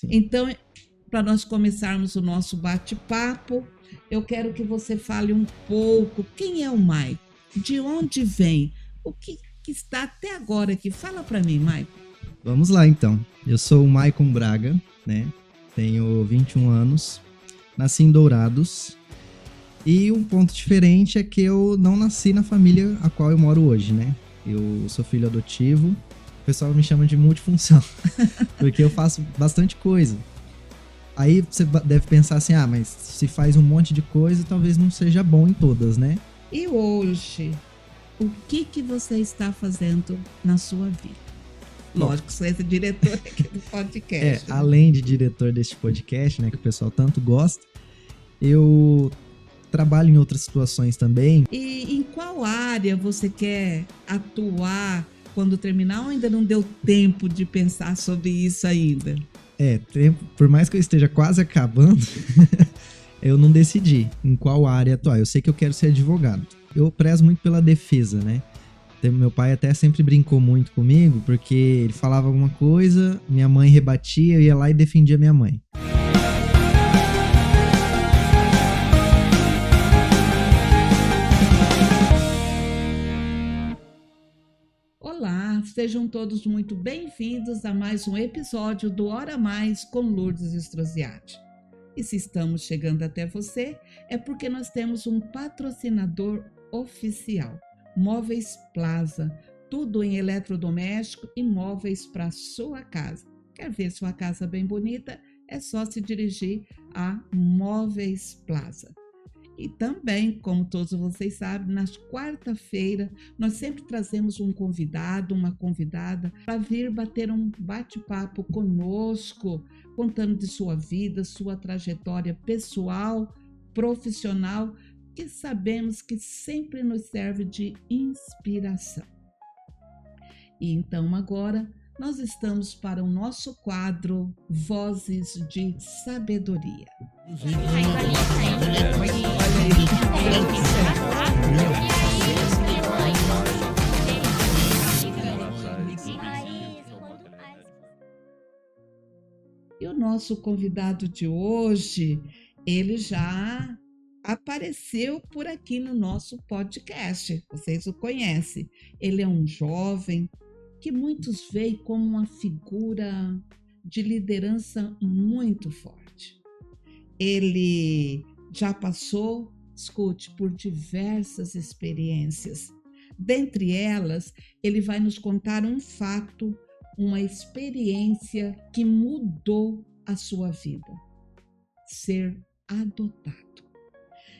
Sim. Então, para nós começarmos o nosso bate-papo, eu quero que você fale um pouco quem é o Maicon, de onde vem, o que está até agora aqui. Fala para mim, Maicon. Vamos lá, então. Eu sou o Maicon Braga, né? Tenho 21 anos, nasci em Dourados. E um ponto diferente é que eu não nasci na família a qual eu moro hoje, né? Eu sou filho adotivo. O pessoal me chama de multifunção, porque eu faço bastante coisa. Aí você deve pensar assim, mas se faz um monte de coisa, talvez não seja bom em todas, né? E hoje, o que você está fazendo na sua vida? Lógico que você é diretor aqui do podcast. Né? Além de diretor deste podcast, né, que o pessoal tanto gosta, eu trabalho em outras situações também. E em qual área você quer atuar quando terminar, ou ainda não deu tempo de pensar sobre isso ainda? Por mais que eu esteja quase acabando, eu não decidi em qual área atuar. Eu sei que eu quero ser advogado. Eu prezo muito pela defesa, né? Meu pai até sempre brincou muito comigo, porque ele falava alguma coisa, minha mãe rebatia, eu ia lá e defendia minha mãe. Olá, sejam todos muito bem-vindos a mais um episódio do Hora Mais com Lourdes Strosiati. E se estamos chegando até você, é porque nós temos um patrocinador oficial, Móveis Plaza, tudo em eletrodoméstico e móveis para sua casa. Quer ver sua casa bem bonita? É só se dirigir a Móveis Plaza. E também, como todos vocês sabem, nas quarta-feira nós sempre trazemos um convidado, uma convidada, para vir bater um bate-papo conosco, contando de sua vida, sua trajetória pessoal, profissional, que sabemos que sempre nos serve de inspiração. E então agora nós estamos para o nosso quadro Vozes de Sabedoria. E o nosso convidado de hoje, ele já apareceu por aqui no nosso podcast, vocês o conhecem. Ele é um jovem que muitos veem como uma figura de liderança muito forte. Ele já passou, escute, por diversas experiências. Dentre elas, ele vai nos contar um fato, uma experiência que mudou a sua vida: ser adotado.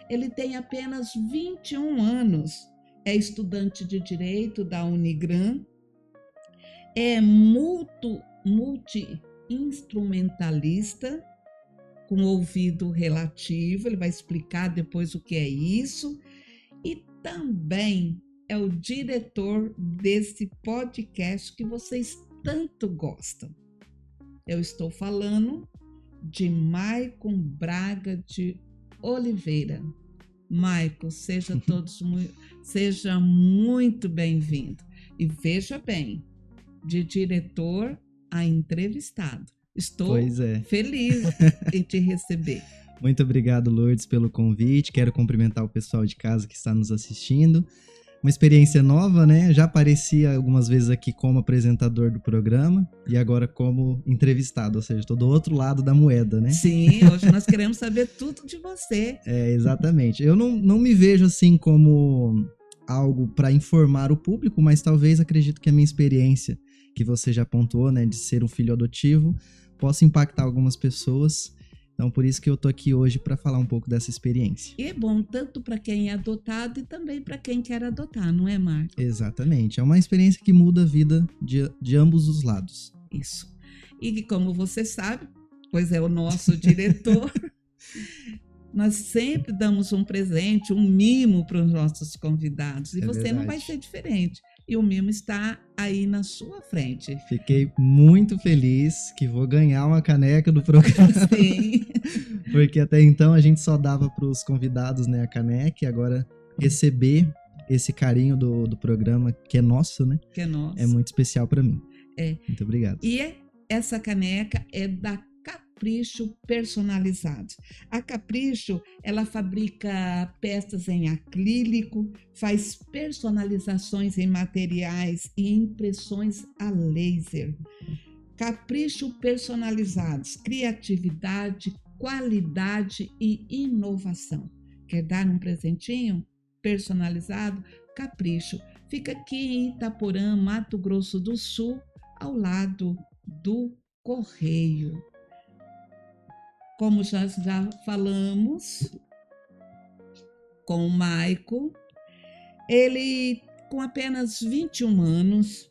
Ele tem apenas 21 anos, é estudante de Direito da Unigran, é multi-instrumentalista, com ouvido relativo, ele vai explicar depois o que é isso, e também é o diretor desse podcast que vocês tanto gostam. Eu estou falando de Maicon Braga de Oliveira. Maicon, seja muito bem-vindo. E veja bem, de diretor a entrevistado. Estou feliz em te receber. Muito obrigado, Lourdes, pelo convite. Quero cumprimentar o pessoal de casa que está nos assistindo. Uma experiência nova, né? Já apareci algumas vezes aqui como apresentador do programa e agora como entrevistado, ou seja, estou do outro lado da moeda, né? Sim, hoje nós queremos saber tudo de você. Exatamente. Eu não me vejo assim como algo para informar o público, mas talvez acredito que a minha experiência, que você já pontuou, né, de ser um filho adotivo, possa impactar algumas pessoas. Então, por isso que eu tô aqui hoje para falar um pouco dessa experiência. E é bom tanto para quem é adotado e também para quem quer adotar, não é, Marco? Exatamente. É uma experiência que muda a vida de ambos os lados. Isso. E que, como você sabe, pois é o nosso diretor, nós sempre damos um presente, um mimo para os nossos convidados. E você não vai ser diferente. E o mimo está aí na sua frente. Fiquei muito feliz que vou ganhar uma caneca do programa. Sim. Porque até então a gente só dava para os convidados, né, a caneca, e agora receber esse carinho do programa, que é nosso, né? Que é nosso. É muito especial para mim. É. Muito obrigado. E essa caneca é da Capricho Personalizados. A Capricho, ela fabrica peças em acrílico, faz personalizações em materiais e impressões a laser. Capricho Personalizados, criatividade, qualidade e inovação. Quer dar um presentinho personalizado? Capricho. Fica aqui em Itaporã, Mato Grosso do Sul, ao lado do Correio. Como já falamos com o Maico, ele com apenas 21 anos,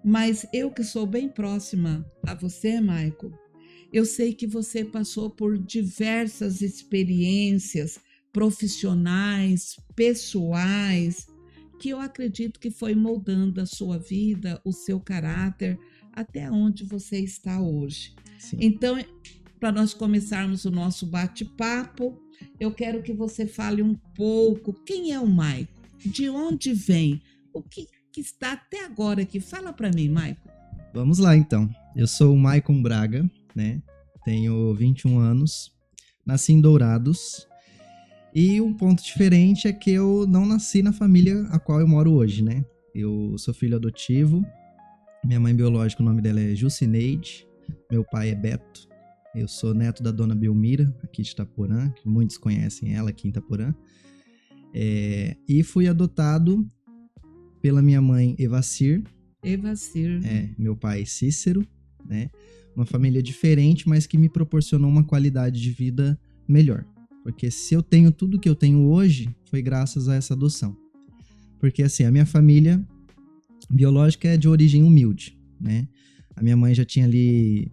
mas eu que sou bem próxima a você, Maico, eu sei que você passou por diversas experiências profissionais, pessoais, que eu acredito que foi moldando a sua vida, o seu caráter, até onde você está hoje. Sim. Então, para nós começarmos o nosso bate-papo, eu quero que você fale um pouco quem é o Maico, de onde vem, o que está até agora aqui. Fala para mim, Maico. Vamos lá, então. Eu sou o Maicon Braga, né? Tenho 21 anos, nasci em Dourados. E um ponto diferente é que eu não nasci na família a qual eu moro hoje, né? Eu sou filho adotivo. Minha mãe biológica, o nome dela é Jucineide. Meu pai é Beto. Eu sou neto da dona Belmira, aqui de Itaporã, que muitos conhecem ela aqui em Itaporã. E fui adotado pela minha mãe Evacir. Meu pai Cícero, né? Uma família diferente, mas que me proporcionou uma qualidade de vida melhor. Porque se eu tenho tudo que eu tenho hoje, foi graças a essa adoção. Porque assim, a minha família biológica é de origem humilde, né? A minha mãe já tinha ali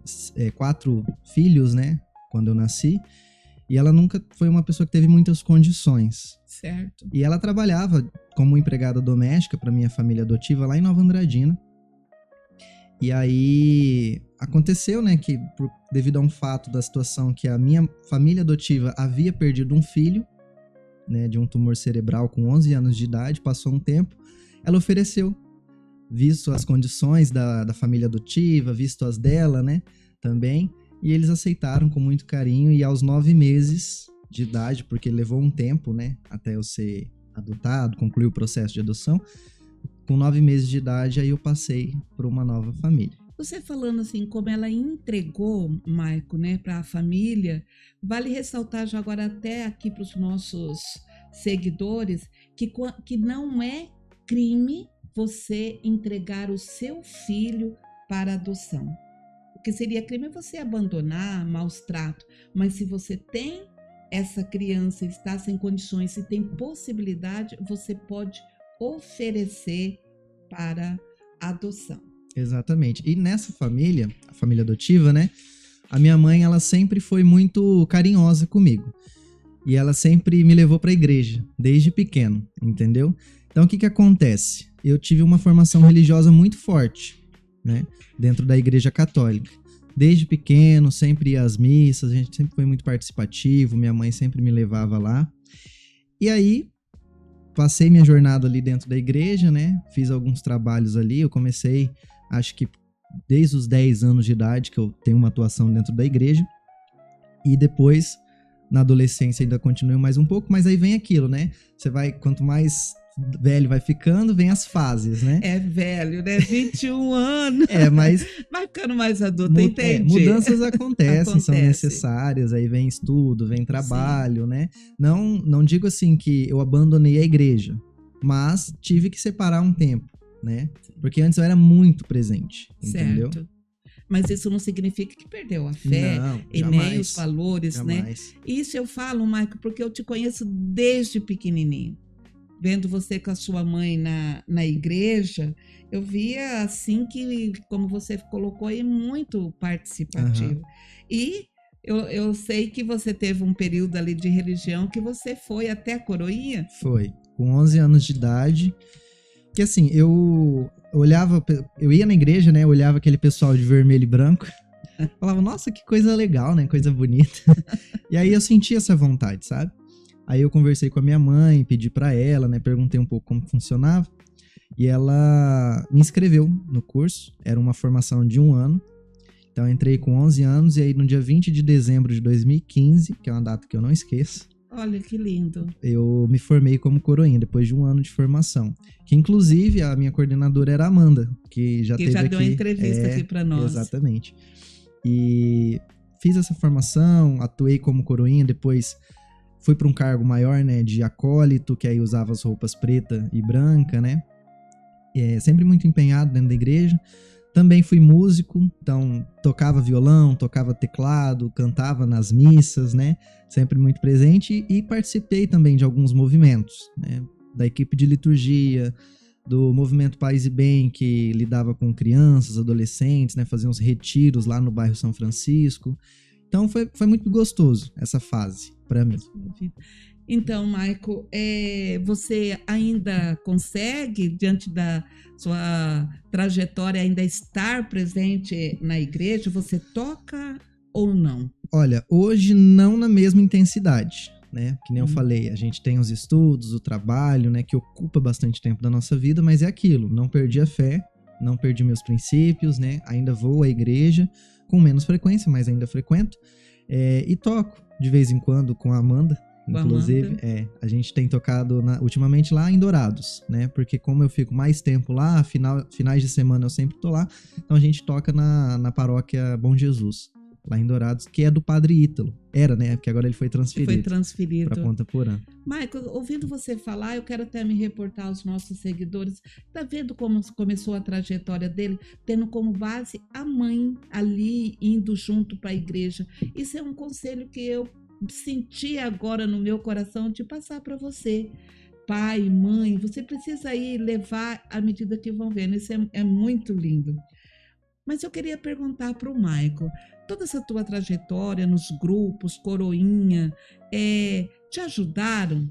4 filhos, né? Quando eu nasci. E ela nunca foi uma pessoa que teve muitas condições. Certo. E ela trabalhava como empregada doméstica para minha família adotiva lá em Nova Andradina. E aí aconteceu, né, que devido a um fato da situação que a minha família adotiva havia perdido um filho, né, de um tumor cerebral com 11 anos de idade, passou um tempo, ela ofereceu, visto as condições da família adotiva, visto as dela, né, também, e eles aceitaram com muito carinho e aos 9 meses de idade, porque levou um tempo, né, até eu ser adotado, concluir o processo de adoção. Com 9 meses de idade, aí eu passei para uma nova família. Você falando assim, como ela entregou, Maico, né, para a família, vale ressaltar já agora até aqui para os nossos seguidores, que não é crime você entregar o seu filho para adoção. O que seria crime é você abandonar, maus tratos, mas se você tem essa criança, está sem condições, se tem possibilidade, você pode oferecer para adoção. Exatamente. E nessa família, a família adotiva, né? A minha mãe, ela sempre foi muito carinhosa comigo. E ela sempre me levou para a igreja, desde pequeno, entendeu? Então, o que acontece? Eu tive uma formação religiosa muito forte, né? Dentro da igreja católica. Desde pequeno, sempre ia às missas, a gente sempre foi muito participativo, minha mãe sempre me levava lá. E aí, passei minha jornada ali dentro da igreja, né? Fiz alguns trabalhos ali. Eu comecei, acho que desde os 10 anos de idade que eu tenho uma atuação dentro da igreja. E depois, na adolescência, ainda continuei mais um pouco. Mas aí vem aquilo, né? Você vai, quanto mais velho vai ficando, vem as fases, né? É velho, né? 21 anos. Mas... vai ficando mais adulto, entendi. Mudanças acontecem, são necessárias. Aí vem estudo, vem trabalho, sim, né? Não digo assim que eu abandonei a igreja, mas tive que separar um tempo, né? Porque antes eu era muito presente, entendeu? Certo. Mas isso não significa que perdeu a fé, não, e jamais, nem os valores, jamais, né? Isso eu falo, Maico, porque eu te conheço desde pequenininho. Vendo você com a sua mãe na igreja, eu via assim que, como você colocou aí, muito participativo. Uhum. E eu sei que você teve um período ali de religião que você foi até a Coroinha. Foi, com 11 anos de idade. Que assim, eu ia na igreja, né? Olhava aquele pessoal de vermelho e branco. Falava, nossa, que coisa legal, né? Coisa bonita. E aí eu sentia essa vontade, sabe? Aí eu conversei com a minha mãe, pedi pra ela, né? Perguntei um pouco como funcionava. E ela me inscreveu no curso. Era uma formação de 1 ano. Então eu entrei com 11 anos e aí no dia 20 de dezembro de 2015, que é uma data que eu não esqueço. Olha que lindo. Eu me formei como coroinha, depois de um ano de formação. Que inclusive a minha coordenadora era a Amanda, que já deu uma entrevista aqui para nós. Exatamente. E fiz essa formação, atuei como coroinha, depois fui para um cargo maior, né, de acólito, que aí usava as roupas preta e branca, né? Sempre muito empenhado dentro da igreja. Também fui músico, então tocava violão, tocava teclado, cantava nas missas, né? Sempre muito presente e participei também de alguns movimentos, né? Da equipe de liturgia, do movimento Paz e Bem, que lidava com crianças, adolescentes, né? Fazia uns retiros lá no bairro São Francisco. Então foi muito gostoso essa fase para mim. Então, Maico, você ainda consegue, diante da sua trajetória, ainda estar presente na igreja? Você toca ou não? Olha, hoje não na mesma intensidade, né? Que nem eu falei, a gente tem os estudos, o trabalho, né? Que ocupa bastante tempo da nossa vida, mas é aquilo, não perdi a fé, não perdi meus princípios, né? Ainda vou à igreja, com menos frequência, mas ainda frequento. E toco, de vez em quando, com a Amanda. Inclusive, a gente tem tocado ultimamente lá em Dourados, né? Porque como eu fico mais tempo lá, finais de semana eu sempre tô lá, então a gente toca na paróquia Bom Jesus, lá em Dourados, que é do Padre Ítalo. Era, né? Porque agora ele foi transferido para Ponta Porã. Michael, ouvindo você falar, eu quero até me reportar aos nossos seguidores. Tá vendo como começou a trajetória dele? Tendo como base a mãe ali, indo junto para a igreja. Isso é um conselho que eu senti agora no meu coração de passar para você. Pai, mãe, você precisa ir levar à medida que vão vendo. Isso é muito lindo. Mas eu queria perguntar para o Maico, toda essa tua trajetória nos grupos, coroinha, te ajudaram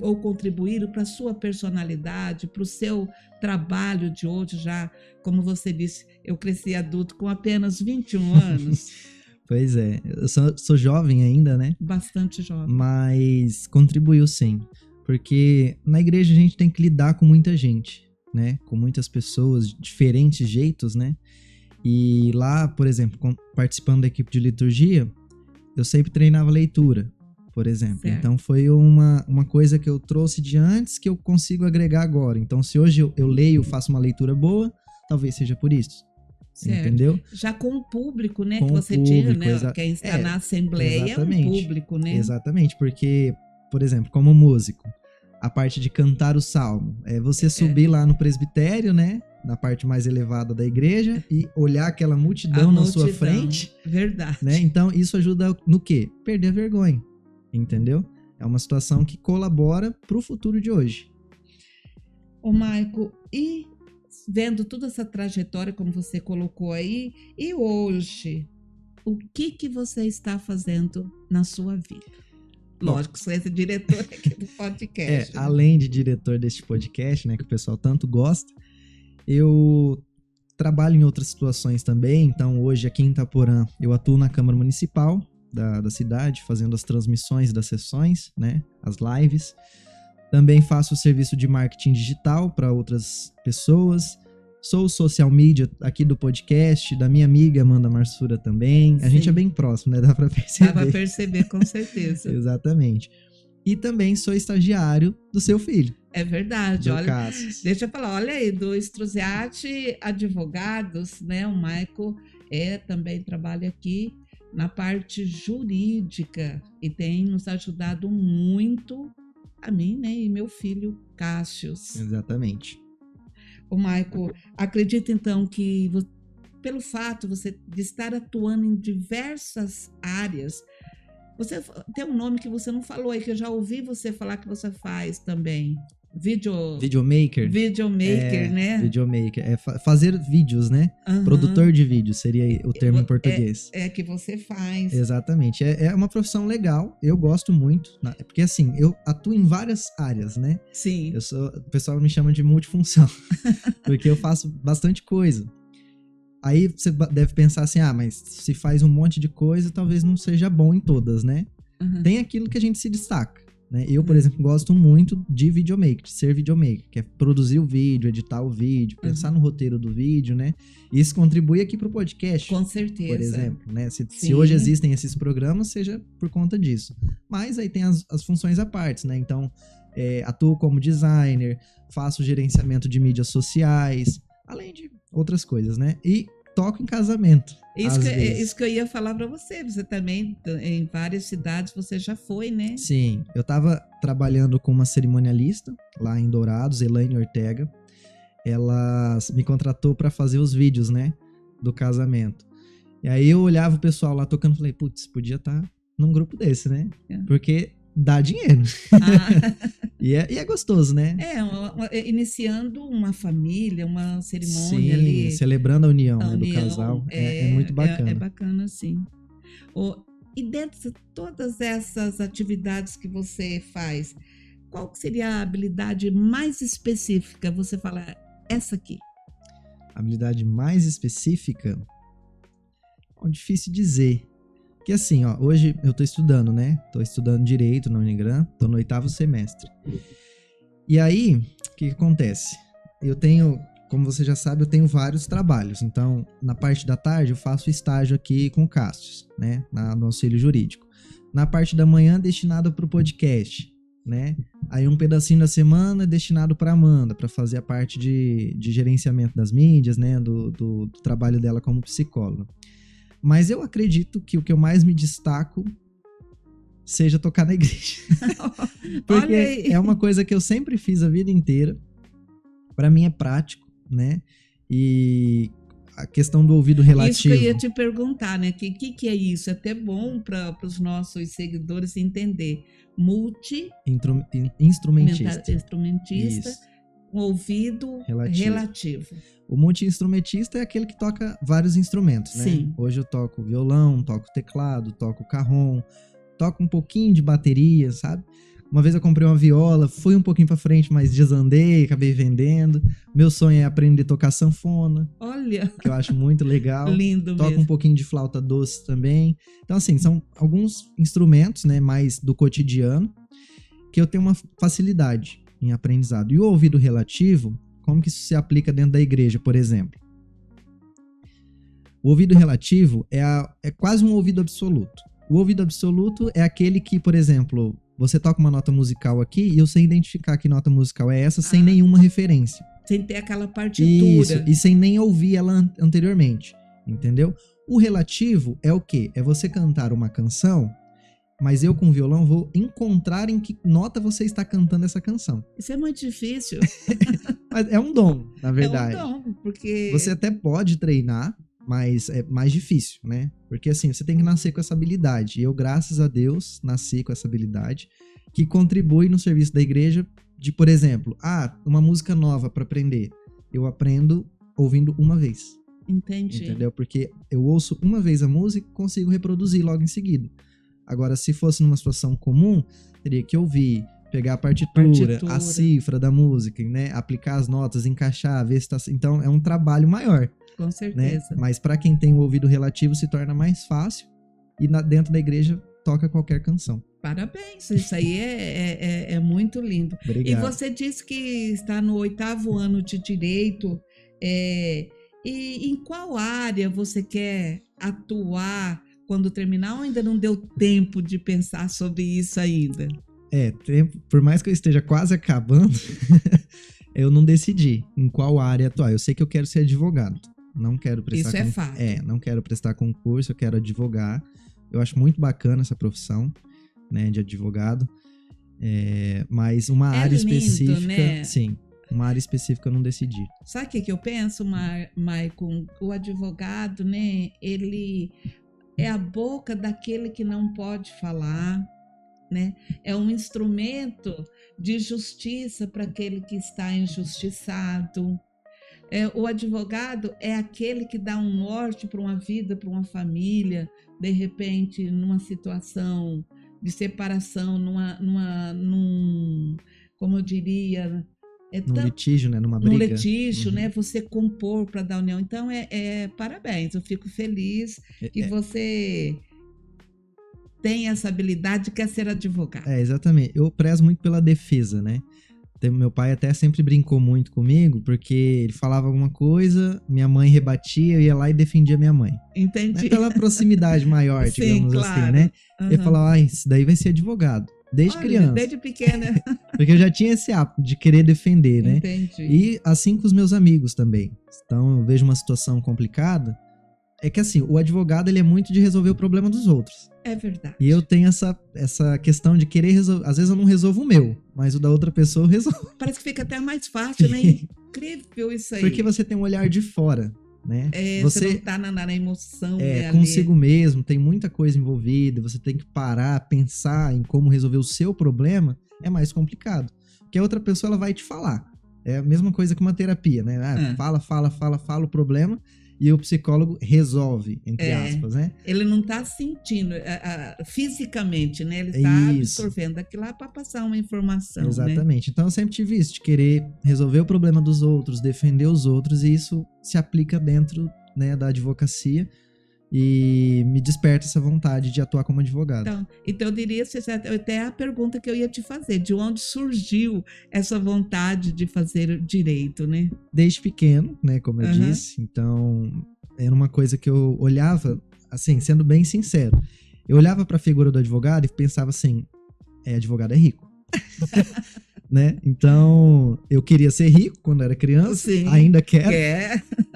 ou contribuíram para a sua personalidade, para o seu trabalho de hoje já, como você disse, eu cresci adulto com apenas 21 anos. Pois é, eu sou jovem ainda, né? Bastante jovem. Mas contribuiu sim, porque na igreja a gente tem que lidar com muita gente, né? Com muitas pessoas, de diferentes jeitos, né? E lá, por exemplo, participando da equipe de liturgia, eu sempre treinava leitura, por exemplo. Certo. Então foi uma coisa que eu trouxe de antes que eu consigo agregar agora. Então se hoje eu leio, faço uma leitura boa, talvez seja por isso. Certo. Entendeu? Já com o público, né? Com que você tinha, né? Quem está na Assembleia exatamente, é um público, né? Exatamente, porque, por exemplo, como músico, a parte de cantar o salmo, você subir lá no presbitério, né? Na parte mais elevada da igreja e olhar aquela multidão na sua frente. Verdade. Né? Então, isso ajuda no quê? Perder a vergonha, entendeu? É uma situação que colabora para o futuro de hoje. Ô, Maico, e vendo toda essa trajetória, como você colocou aí, e hoje, o que você está fazendo na sua vida? Lógico, você é diretor aqui do podcast. Além de diretor deste podcast, né, que o pessoal tanto gosta, eu trabalho em outras situações também. Então, hoje aqui em Itaporã, eu atuo na Câmara Municipal da cidade, fazendo as transmissões das sessões, né, as lives. Também faço o serviço de marketing digital para outras pessoas. Sou social media aqui do podcast, da minha amiga Amanda Marsura também. A gente é bem próximo, né? Dá para perceber. Dá para perceber, com certeza. Exatamente. E também sou estagiário do seu filho. É verdade. Do olha, Cassius. Deixa eu falar, olha aí, do Struziati Advogados, né? O Maico também trabalha aqui na parte jurídica e tem nos ajudado muito a mim, né? E meu filho, Cassius. Exatamente. O Maico, acredita então que pelo fato de estar atuando em diversas áreas, você tem um nome que você não falou aí, que eu já ouvi você falar que você faz também. Videomaker. Né? Videomaker. Fazer vídeos, né? Uhum. Produtor de vídeos seria o termo em português. É que você faz. Exatamente. É uma profissão legal. Eu gosto muito. Porque assim, eu atuo em várias áreas, né? Sim. O pessoal me chama de multifunção. Porque eu faço bastante coisa. Aí você deve pensar assim, mas se faz um monte de coisa, talvez não seja bom em todas, né? Uhum. Tem aquilo que a gente se destaca, né? Eu, por exemplo, gosto muito de videomaker, de ser videomaker, que é produzir o vídeo, editar o vídeo, pensar no roteiro do vídeo, né? Isso contribui aqui pro podcast. Com certeza. Por exemplo, né? Se hoje existem esses programas, seja por conta disso. Mas aí tem as funções à parte, né? Então, atuo como designer, faço gerenciamento de mídias sociais, além de outras coisas, né? E toco em casamento. Isso que eu ia falar para você. Você também, em várias cidades, você já foi, né? Sim, eu tava trabalhando com uma cerimonialista lá em Dourados, Elaine Ortega. Ela me contratou para fazer os vídeos, né, do casamento. E aí eu olhava o pessoal lá tocando e falei, putz, podia estar num grupo desse, né? Porque dá dinheiro. E é gostoso, né? Iniciando uma família, uma cerimônia. Sim, ali. Celebrando a união, né, do casal. É muito bacana. É bacana, sim. E dentro de todas essas atividades que você faz, qual que seria a habilidade mais específica? Você fala, essa aqui. Habilidade mais específica? Difícil dizer. Porque assim, hoje eu tô estudando, né? Tô estudando Direito na Unigran, tô no 8º semestre. E aí, o que acontece? Eu tenho, como você já sabe, eu tenho vários trabalhos. Então, na parte da tarde, eu faço estágio aqui com o Cássio, né? No auxílio jurídico. Na parte da manhã, destinado pro podcast, né? Aí um pedacinho da semana é destinado para Amanda, para fazer a parte de gerenciamento das mídias, né? Do trabalho dela como psicóloga. Mas eu acredito que o que eu mais me destaco seja tocar na igreja. Porque é uma coisa que eu sempre fiz a vida inteira. Para mim é prático, né? E a questão do ouvido relativo. Isso que eu ia te perguntar, né? Que é isso? É até bom para os nossos seguidores entender. Instrumentista. Instrumentista. Um ouvido relativo. O multi-instrumentista é aquele que toca vários instrumentos, né? Sim. Hoje eu toco violão, toco teclado, toco carrom, toco um pouquinho de bateria, sabe? Uma vez eu comprei uma viola, fui um pouquinho pra frente, mas desandei, acabei vendendo. Meu sonho é aprender a tocar sanfona. Olha! Que eu acho muito legal. Lindo Toco mesmo. um pouquinho de flauta doce também. Então, assim, são alguns instrumentos, né, mais do cotidiano, que eu tenho uma facilidade em aprendizado. E o ouvido relativo, como que isso se aplica dentro da igreja, por exemplo? O ouvido relativo é quase um ouvido absoluto. O ouvido absoluto é aquele que, por exemplo, você toca uma nota musical aqui e eu sei identificar que nota musical é essa sem nenhuma referência. Sem ter aquela partitura. Isso, e sem nem ouvir ela anteriormente, entendeu? O relativo é o quê? É você cantar uma canção, mas eu com o violão vou encontrar em que nota você está cantando essa canção. Isso é muito difícil. Mas é um dom, na verdade. É um dom, porque... Você até pode treinar, mas é mais difícil, né? Porque assim, você tem que nascer com essa habilidade. E eu, graças a Deus, nasci com essa habilidade que contribui no serviço da igreja de, por exemplo, uma música nova para aprender. Eu aprendo ouvindo uma vez. Entendi. Entendeu? Porque eu ouço uma vez a música e consigo reproduzir logo em seguida. Agora, se fosse numa situação comum, teria que ouvir, pegar a partitura, a cifra da música, né? Aplicar as notas, encaixar, ver se tá... Então, é um trabalho maior. Com certeza. Né? Mas para quem tem o ouvido relativo, se torna mais fácil e dentro da igreja toca qualquer canção. Parabéns, isso aí é muito lindo. Obrigado. E você disse que está no 8º ano de Direito. E em qual área você quer atuar quando terminar, ou ainda não deu tempo de pensar sobre isso ainda? Por mais que eu esteja quase acabando, eu não decidi em qual área atuar. Eu sei que eu quero ser advogado. Não quero prestar isso é fato. Não quero prestar concurso, eu quero advogar. Eu acho muito bacana essa profissão, né, de advogado. Mas uma área lindo, específica, né? Sim, uma área específica eu não decidi. Sabe o que eu penso, Maicon? O advogado, né, ele é a boca daquele que não pode falar, né? É um instrumento de justiça para aquele que está injustiçado. O advogado é aquele que dá um norte para uma vida, para uma família, de repente, numa situação de separação, como eu diria... Num litígio, né? Numa briga. Num litígio, né? Você compor para dar união. Então, parabéns. Eu fico feliz que você tem essa habilidade, quer ser advogado. Exatamente. Eu prezo muito pela defesa, né? Meu pai até sempre brincou muito comigo, porque ele falava alguma coisa, minha mãe rebatia, eu ia lá e defendia minha mãe. Entendi. Né? Pela proximidade maior, Sim, digamos claro. assim, né? Uhum. Ele falava, isso daí vai ser advogado. Desde criança. Desde pequena. Porque eu já tinha esse hábito de querer defender, né? Entendi. E assim com os meus amigos também. Então eu vejo uma situação complicada. É que assim, o advogado ele é muito de resolver o problema dos outros. É verdade. E eu tenho essa questão de querer resolver. Às vezes eu não resolvo o meu, mas o da outra pessoa eu resolvo. Parece que fica até mais fácil, né? Incrível isso aí. Porque você tem um olhar de fora, né? Você não tá na emoção. Consigo mesmo, tem muita coisa envolvida, você tem que parar, pensar em como resolver o seu problema, é mais complicado. Porque a outra pessoa ela vai te falar. É a mesma coisa que uma terapia, né? Fala o problema. E o psicólogo resolve, entre aspas, né? Ele não está sentindo fisicamente, né? Ele está absorvendo aquilo lá para passar uma informação. Exatamente. Né? Então eu sempre tive isso, de querer resolver o problema dos outros, defender os outros, e isso se aplica dentro, né, da advocacia e me desperta essa vontade de atuar como advogado. Então eu diria, até a pergunta que eu ia te fazer, de onde surgiu essa vontade de fazer direito, né? Desde pequeno, né, como eu disse, então era uma coisa que eu olhava, assim, sendo bem sincero, eu olhava para a figura do advogado e pensava assim, advogado é rico. Né? Então, eu queria ser rico quando era criança, sim, ainda quero.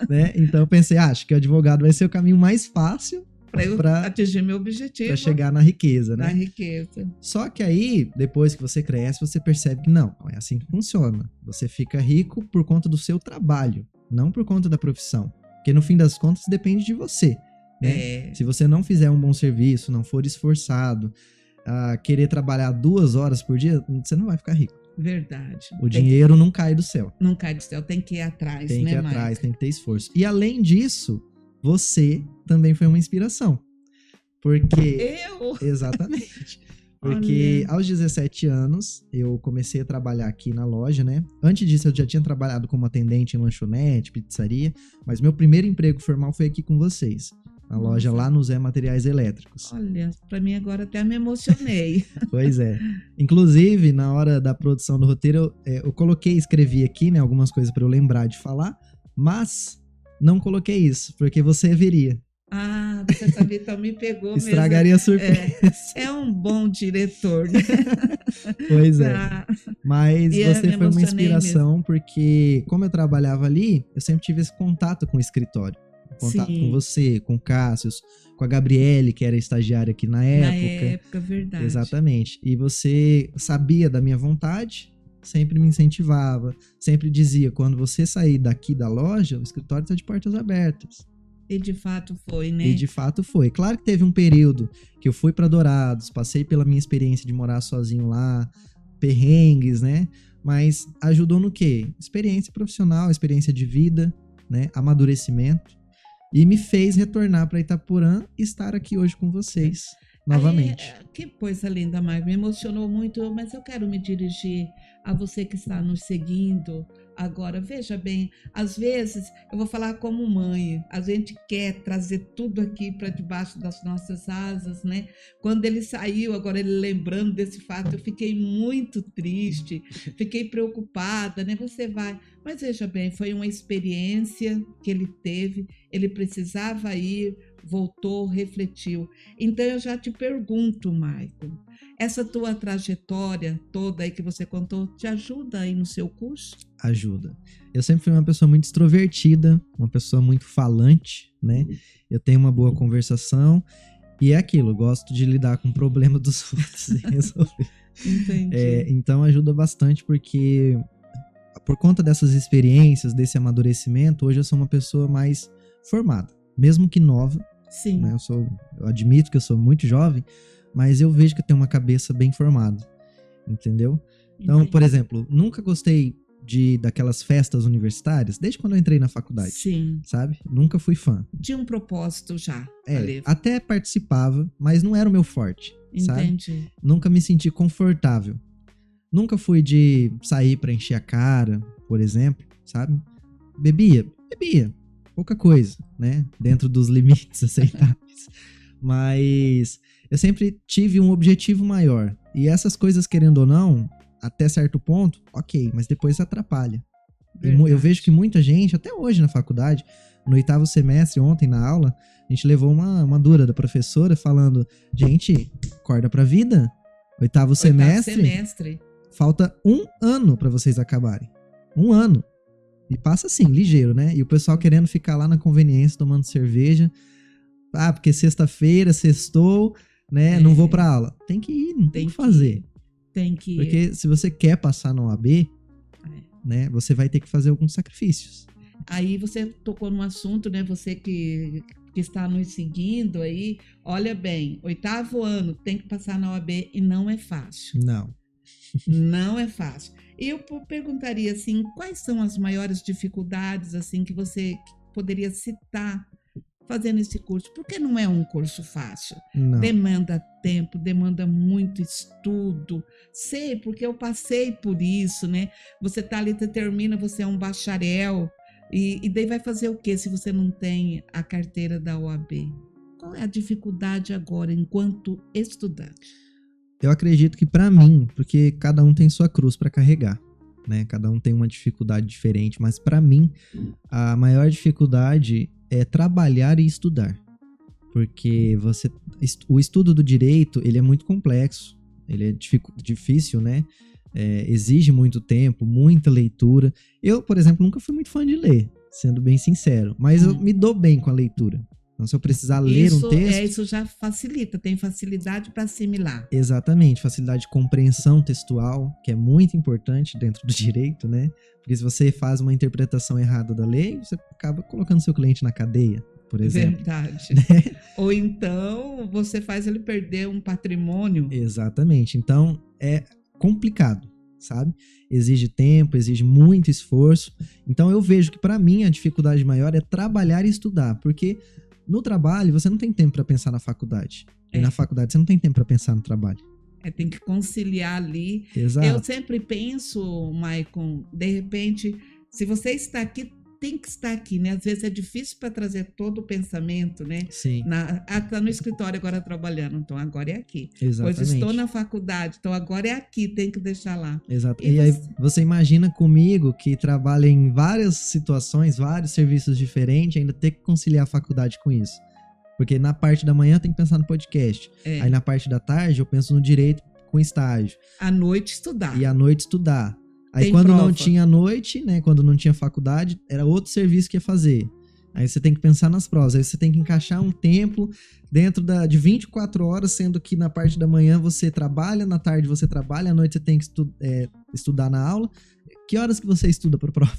Né? Então, eu pensei, acho que o advogado vai ser o caminho mais fácil para atingir meu objetivo. Para chegar na riqueza, né? Na riqueza. Só que aí, depois que você cresce, você percebe que não é assim que funciona. Você fica rico por conta do seu trabalho, não por conta da profissão. Porque no fim das contas, depende de você. Né? Se você não fizer um bom serviço, não for esforçado, querer trabalhar 2 horas por dia, você não vai ficar rico. Verdade. O dinheiro não cai do céu. Não cai do céu, tem que ir atrás, tem que ir atrás, tem que ter esforço. E além disso, você também foi uma inspiração. Porque... Exatamente. Porque aos 17 anos, eu comecei a trabalhar aqui na loja, né? Antes disso, eu já tinha trabalhado como atendente em lanchonete, pizzaria. Mas meu primeiro emprego formal foi aqui com vocês. Na loja lá no Zé Materiais Elétricos. Olha, pra mim agora até me emocionei. Pois é. Inclusive, na hora da produção do roteiro, eu escrevi aqui, né, algumas coisas pra eu lembrar de falar, mas não coloquei isso, porque você veria. Você sabia, então me pegou Estragaria mesmo. a surpresa. É um bom diretor, né? Pois é. Mas você foi uma inspiração, mesmo. Porque como eu trabalhava ali, eu sempre tive esse contato com o escritório. Contato com você, com o Cássio, com a Gabriele, que era estagiária aqui na época. Na época, verdade. Exatamente. E você sabia da minha vontade, sempre me incentivava, sempre dizia, quando você sair daqui da loja, o escritório está de portas abertas. E de fato foi, né? E de fato foi. Claro que teve um período que eu fui para Dourados, passei pela minha experiência de morar sozinho lá, perrengues, né? Mas ajudou no quê? Experiência profissional, experiência de vida, né? Amadurecimento. E me fez retornar para Itaporã e estar aqui hoje com vocês novamente. Que coisa linda, Maio. Me emocionou muito, mas eu quero me dirigir a você que está nos seguindo agora. Veja bem, às vezes, eu vou falar como mãe, a gente quer trazer tudo aqui para debaixo das nossas asas, né? Quando ele saiu, agora ele lembrando desse fato, eu fiquei muito triste, fiquei preocupada, né? Você vai... Mas veja bem, foi uma experiência que ele teve, ele precisava ir, voltou, refletiu. Então eu já te pergunto, Maicon, essa tua trajetória toda aí que você contou, te ajuda aí no seu curso? Ajuda. Eu sempre fui uma pessoa muito extrovertida, uma pessoa muito falante, né? Eu tenho uma boa conversação e é aquilo, eu gosto de lidar com o problema dos outros e resolver. Entendi. Então ajuda bastante porque por conta dessas experiências, desse amadurecimento, hoje eu sou uma pessoa mais formada, mesmo que nova. Sim. Né? Eu admito que eu sou muito jovem, mas eu vejo que eu tenho uma cabeça bem formada, entendeu? Então, por exemplo, nunca gostei daquelas festas universitárias, desde quando eu entrei na faculdade. Sim. Sabe? Nunca fui fã. Tinha um propósito já. Até participava, mas não era o meu forte. Entendi. Sabe? Nunca me senti confortável. Nunca fui de sair pra encher a cara, por exemplo, sabe? Bebia. Pouca coisa, né? Dentro dos limites aceitáveis. Mas eu sempre tive um objetivo maior. E essas coisas, querendo ou não, até certo ponto, ok, mas depois atrapalha. Eu vejo que muita gente, até hoje na faculdade, no 8º semestre, ontem na aula, a gente levou uma dura da professora falando, gente, acorda pra vida. 8º semestre, falta 1 ano pra vocês acabarem. 1 ano. E passa assim, ligeiro, né? E o pessoal querendo ficar lá na conveniência, tomando cerveja. Ah, porque sexta-feira, sextou, né? Não vou pra aula. Tem que ir, não tem o que fazer. Tem que ir. Porque se você quer passar na OAB, né? Você vai ter que fazer alguns sacrifícios. Aí você tocou num assunto, né? Você que está nos seguindo aí, olha bem, 8º ano tem que passar na OAB e não é fácil. Não. Não é fácil. E eu perguntaria assim, quais são as maiores dificuldades assim que você poderia citar fazendo esse curso? Porque não é um curso fácil. Não. Demanda tempo, demanda muito estudo. Sei, porque eu passei por isso, né? Você tá ali, você termina, você é um bacharel. E daí vai fazer o quê se você não tem a carteira da OAB? Qual é a dificuldade agora enquanto estudante? Eu acredito que pra mim, porque cada um tem sua cruz pra carregar, né? Cada um tem uma dificuldade diferente, mas pra mim a maior dificuldade é trabalhar e estudar. Porque o estudo do direito, ele é muito complexo, ele é difícil, né? Exige muito tempo, muita leitura. Eu, por exemplo, nunca fui muito fã de ler, sendo bem sincero, mas eu me dou bem com a leitura. Então, se eu precisar ler um texto... Isso já facilita, tem facilidade para assimilar. Exatamente, facilidade de compreensão textual, que é muito importante dentro do direito, né? Porque se você faz uma interpretação errada da lei, você acaba colocando seu cliente na cadeia, por exemplo. Verdade. Ou então, você faz ele perder um patrimônio. Exatamente. Então, é complicado, sabe? Exige tempo, exige muito esforço. Então, eu vejo que, para mim, a dificuldade maior é trabalhar e estudar, porque... No trabalho, você não tem tempo para pensar na faculdade. E na faculdade, você não tem tempo para pensar no trabalho. Tem que conciliar ali. Exato. Eu sempre penso, Maicon, de repente, se você está aqui, tem que estar aqui, né? Às vezes é difícil para trazer todo o pensamento, né? Sim. Tá no escritório agora trabalhando, então agora é aqui. Exatamente. Pois estou na faculdade, então agora é aqui, tem que deixar lá. Exato. E aí você imagina comigo que trabalha em várias situações, vários serviços diferentes, ainda ter que conciliar a faculdade com isso. Porque na parte da manhã tem que pensar no podcast. Aí na parte da tarde eu penso no direito com estágio. À noite estudar. E à noite estudar. Aí Tem quando prova. não tinha noite, né, quando não tinha faculdade, era outro serviço que ia fazer. Aí você tem que pensar nas provas, aí você tem que encaixar um tempo dentro de 24 horas, sendo que na parte da manhã você trabalha, na tarde você trabalha, à noite você tem que estudar na aula. Que horas que você estuda para a prova?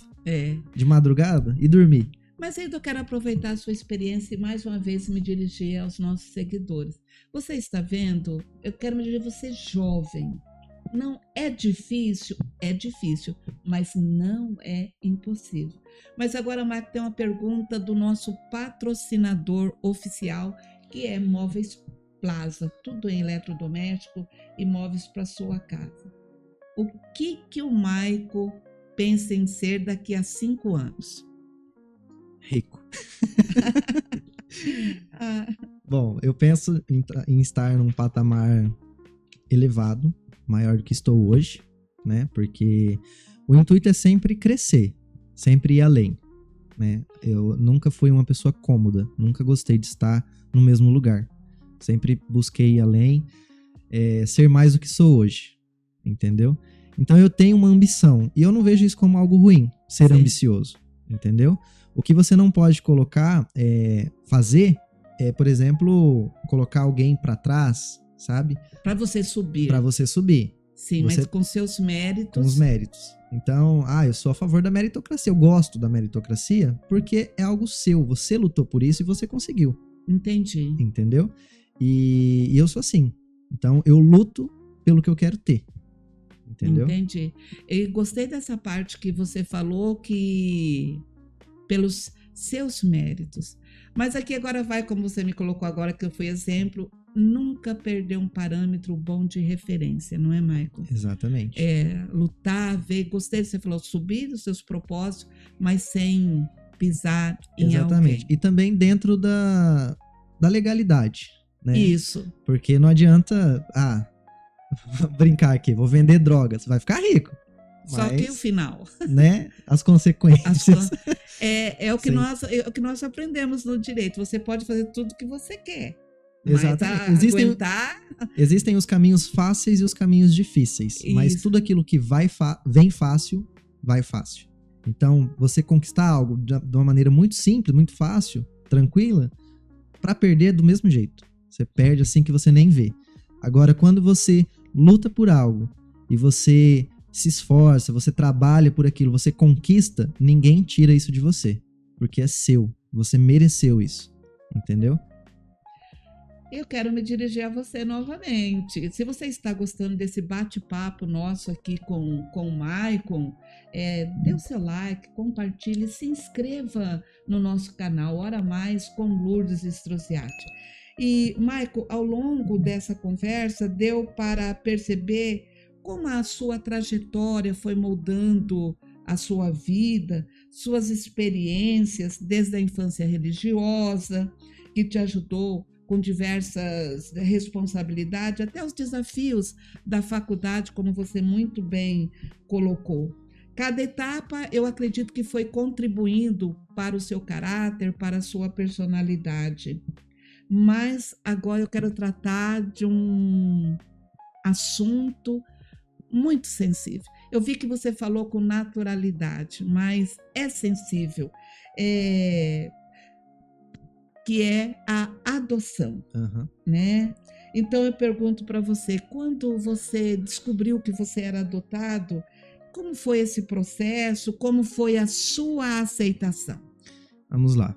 De madrugada? E dormir? Mas ainda eu quero aproveitar a sua experiência e mais uma vez me dirigir aos nossos seguidores. Você está vendo? Eu quero me dirigir a você jovem. Não é difícil, mas não é impossível. Mas agora, Marco, tem uma pergunta do nosso patrocinador oficial, que é Móveis Plaza, tudo em eletrodoméstico e móveis para sua casa. O que o Maico pensa em ser daqui a 5 anos? Rico. Bom, eu penso em estar num patamar elevado, maior do que estou hoje, né? Porque o intuito é sempre crescer, sempre ir além, né? Eu nunca fui uma pessoa cômoda, nunca gostei de estar no mesmo lugar. Sempre busquei ir além, ser mais do que sou hoje, entendeu? Então eu tenho uma ambição, e eu não vejo isso como algo ruim, ser ambicioso, entendeu? O que você não pode fazer, por exemplo, colocar alguém para trás, sabe? Para você subir. Para você subir. Sim, mas com seus méritos. Com os méritos. Então, eu sou a favor da meritocracia. Eu gosto da meritocracia porque é algo seu. Você lutou por isso e você conseguiu. Entendi. Entendeu? E eu sou assim. Então, eu luto pelo que eu quero ter. Entendeu? Entendi. Eu gostei dessa parte que você falou que pelos seus méritos. Mas aqui agora vai, como você me colocou agora, que eu fui exemplo, nunca perder um parâmetro bom de referência, não é, Maicon? Exatamente. Lutar, ver, gostei, você falou, subir os seus propósitos, mas sem pisar em Exatamente. alguém. E também dentro da legalidade, né? Isso. Porque não adianta, brincar aqui, vou vender drogas, vai ficar rico. Só que o final. Né? As consequências. É o que nós aprendemos no direito. Você pode fazer tudo o que você quer. Exatamente. Existem os caminhos fáceis e os caminhos difíceis. Isso. Mas tudo aquilo que vem fácil, vai fácil. Então, você conquistar algo de uma maneira muito simples, muito fácil, tranquila, para perder do mesmo jeito. Você perde assim que você nem vê. Agora, quando você luta por algo e você se esforça, você trabalha por aquilo, você conquista, ninguém tira isso de você. Porque é seu. Você mereceu isso. Entendeu? Eu quero me dirigir a você novamente. Se você está gostando desse bate-papo nosso aqui com o Maicon, dê o seu like, compartilhe, se inscreva no nosso canal Hora Mais com Lourdes Strozziati. E, Maicon, ao longo dessa conversa, deu para perceber como a sua trajetória foi moldando a sua vida, suas experiências desde a infância religiosa, que te ajudou com diversas responsabilidades, até os desafios da faculdade, como você muito bem colocou. Cada etapa, eu acredito que foi contribuindo para o seu caráter, para a sua personalidade. Mas agora eu quero tratar de um assunto muito sensível. Eu vi que você falou com naturalidade, mas é sensível. Que é a adoção, né? Então eu pergunto para você, quando você descobriu que você era adotado, como foi esse processo? Como foi a sua aceitação? Vamos lá.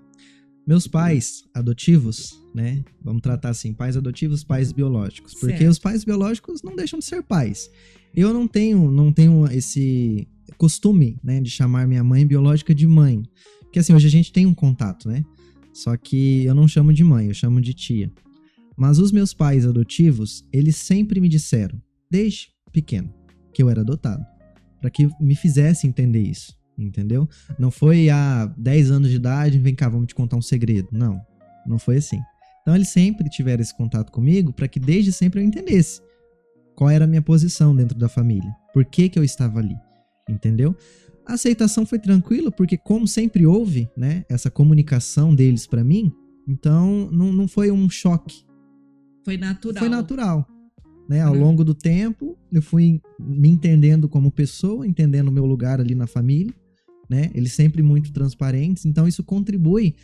Meus pais adotivos, né? Vamos tratar assim, pais adotivos, pais biológicos. Porque certo. Os pais biológicos não deixam de ser pais. Eu não tenho esse costume, né, de chamar minha mãe biológica de mãe. Porque assim, hoje a gente tem um contato, né? Só que eu não chamo de mãe, eu chamo de tia. Mas os meus pais adotivos, eles sempre me disseram, desde pequeno, que eu era adotado. Para que me fizesse entender isso, entendeu? Não foi há 10 anos de idade, vem cá, vamos te contar um segredo. Não foi assim. Então eles sempre tiveram esse contato comigo para que desde sempre eu entendesse qual era a minha posição dentro da família. Por que eu estava ali, entendeu? A aceitação foi tranquila, porque como sempre houve, né, essa comunicação deles para mim, então não foi um choque. Foi natural. Foi natural. Né? Ao longo do tempo, eu fui me entendendo como pessoa, entendendo o meu lugar ali na família, né? Eles sempre muito transparentes, então isso contribui